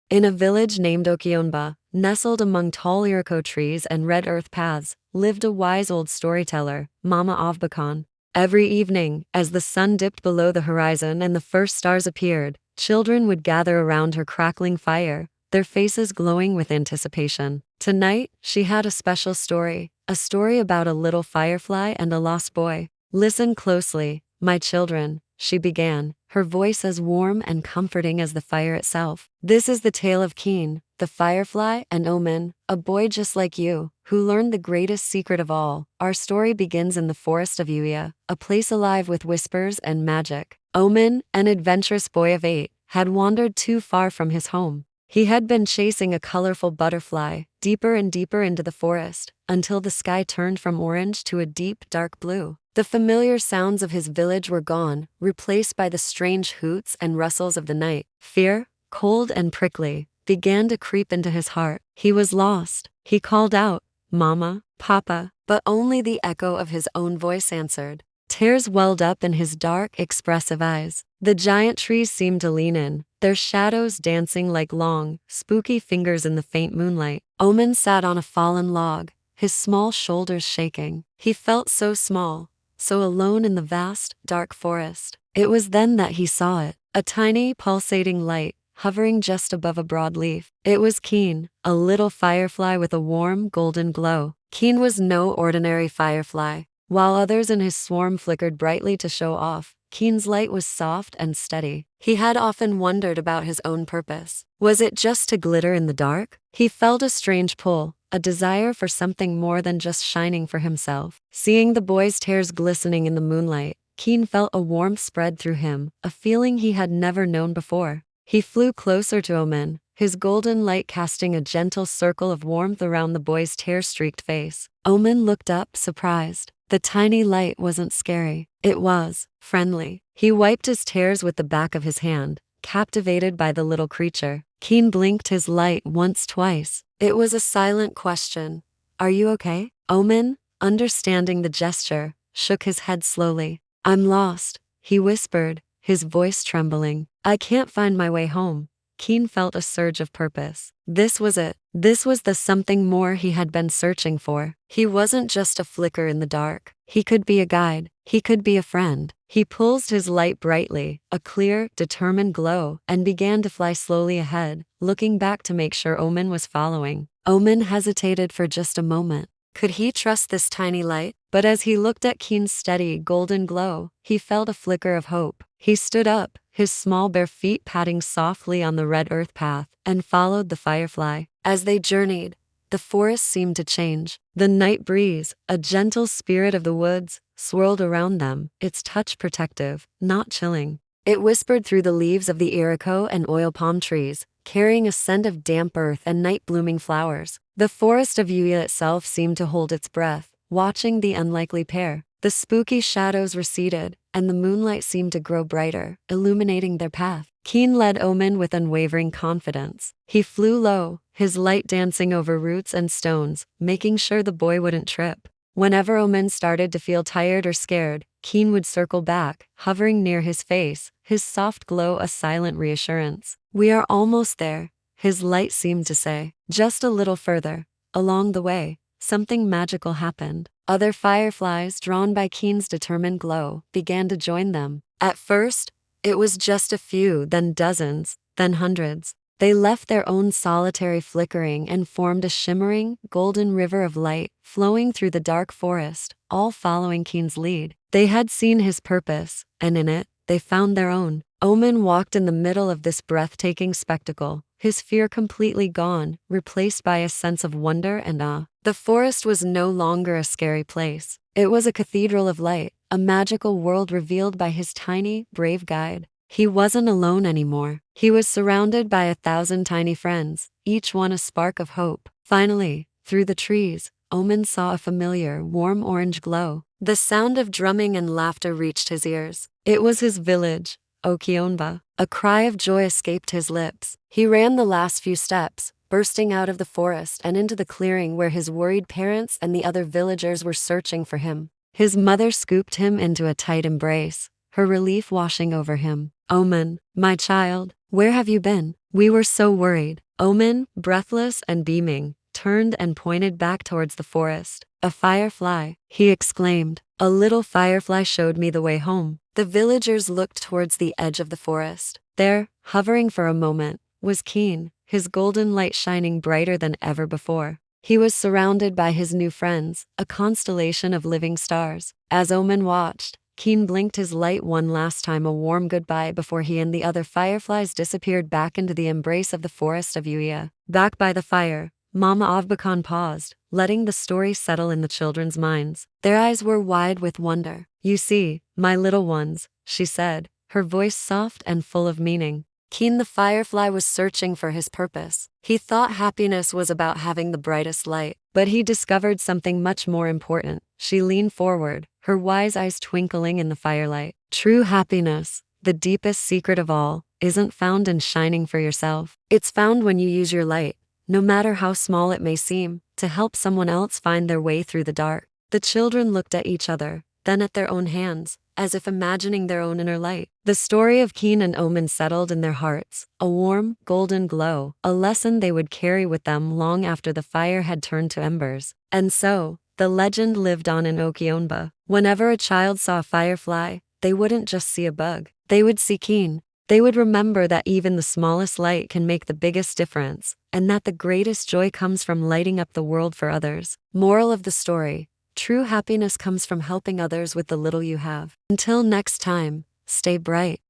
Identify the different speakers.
Speaker 1: In a village named Okionba, nestled among tall iroko trees and red earth paths, lived a wise old storyteller, Mama Avbakan. Every evening, as the sun dipped below the horizon and the first stars appeared, children would gather around her crackling fire, their faces glowing with anticipation. Tonight, she had a special story, a story about a little firefly and a lost boy. Listen closely, my children, she began, her voice as warm and comforting as the fire itself. This is the tale of Keen, the firefly, and Omen, a boy just like you, who learned the greatest secret of all. Our story begins in the forest of Yuya, a place alive with whispers and magic. Omen, an adventurous boy of 8, had wandered too far from his home. He had been chasing a colorful butterfly, deeper and deeper into the forest, until the sky turned from orange to a deep, dark blue. The familiar sounds of his village were gone, replaced by the strange hoots and rustles of the night. Fear, cold and prickly, began to creep into his heart. He was lost. He called out, "Mama, Papa," but only the echo of his own voice answered. Tears welled up in his dark, expressive eyes. The giant trees seemed to lean in, their shadows dancing like long, spooky fingers in the faint moonlight. Omen sat on a fallen log, his small shoulders shaking. He felt so small, so alone in the vast, dark forest. It was then that he saw it, a tiny, pulsating light, hovering just above a broad leaf. It was Keen, a little firefly with a warm, golden glow. Keen was no ordinary firefly. While others in his swarm flickered brightly to show off, Keen's light was soft and steady. He had often wondered about his own purpose. Was it just to glitter in the dark? He felt a strange pull, a desire for something more than just shining for himself. Seeing the boy's tears glistening in the moonlight, Keen felt a warmth spread through him, a feeling he had never known before. He flew closer to Omen, his golden light casting a gentle circle of warmth around the boy's tear-streaked face. Omen looked up, surprised. The tiny light wasn't scary. It was friendly. He wiped his tears with the back of his hand, captivated by the little creature. Keen blinked his light once, twice. It was a silent question. "Are you okay?" Omen, understanding the gesture, shook his head slowly. "I'm lost," he whispered, his voice trembling. "I can't find my way home." Keen felt a surge of purpose. This was it. This was the something more he had been searching for. He wasn't just a flicker in the dark. He could be a guide. He could be a friend. He pulsed his light brightly, a clear, determined glow, and began to fly slowly ahead, looking back to make sure Omen was following. Omen hesitated for just a moment. Could he trust this tiny light? But as he looked at Keen's steady, golden glow, he felt a flicker of hope. He stood up, his small bare feet patting softly on the red earth path, and followed the firefly. As they journeyed, the forest seemed to change. The night breeze, a gentle spirit of the woods, swirled around them, its touch protective, not chilling. It whispered through the leaves of the iroko and oil palm trees, carrying a scent of damp earth and night-blooming flowers. The forest of Yuya itself seemed to hold its breath, watching the unlikely pair. The spooky shadows receded, and the moonlight seemed to grow brighter, illuminating their path. Keen led Omen with unwavering confidence. He flew low, his light dancing over roots and stones, making sure the boy wouldn't trip. Whenever Omen started to feel tired or scared, Keen would circle back, hovering near his face, his soft glow a silent reassurance. "We are almost there," his light seemed to say. Just a little further. Along the way, something magical happened. Other fireflies, drawn by Keen's determined glow, began to join them. At first, it was just a few, then dozens, then hundreds. They left their own solitary flickering and formed a shimmering, golden river of light, flowing through the dark forest, all following Keen's lead. They had seen his purpose, and in it, they found their own. Omen walked in the middle of this breathtaking spectacle, his fear completely gone, replaced by a sense of wonder and awe. The forest was no longer a scary place. It was a cathedral of light, a magical world revealed by his tiny, brave guide. He wasn't alone anymore. He was surrounded by 1,000 tiny friends, each one a spark of hope. Finally, through the trees, Omen saw a familiar, warm orange glow. The sound of drumming and laughter reached his ears. It was his village, Okionba. A cry of joy escaped his lips. He ran the last few steps, bursting out of the forest and into the clearing where his worried parents and the other villagers were searching for him. His mother scooped him into a tight embrace, her relief washing over him. "Omen, my child, where have you been? We were so worried." Omen, breathless and beaming, turned and pointed back towards the forest. "A firefly," he exclaimed. "A little firefly showed me the way home." The villagers looked towards the edge of the forest. There, hovering for a moment, was Keen, his golden light shining brighter than ever before. He was surrounded by his new friends, a constellation of living stars. As Omen watched, Keen blinked his light one last time, a warm goodbye, before he and the other fireflies disappeared back into the embrace of the forest of Yuya. Back by the fire, Mama Avbakan paused, letting the story settle in the children's minds. Their eyes were wide with wonder. "You see, my little ones," she said, her voice soft and full of meaning. Keen the firefly was searching for his purpose. He thought happiness was about having the brightest light, but he discovered something much more important. She leaned forward, her wise eyes twinkling in the firelight. "True happiness, the deepest secret of all, isn't found in shining for yourself. It's found when you use your light, no matter how small it may seem, to help someone else find their way through the dark." The children looked at each other, then at their own hands, as if imagining their own inner light. The story of Keen and Omen settled in their hearts, a warm, golden glow, a lesson they would carry with them long after the fire had turned to embers. And so, the legend lived on in Okionba. Whenever a child saw a firefly, they wouldn't just see a bug. They would see Keen. They would remember that even the smallest light can make the biggest difference, and that the greatest joy comes from lighting up the world for others. Moral of the story: true happiness comes from helping others with the little you have. Until next time, stay bright.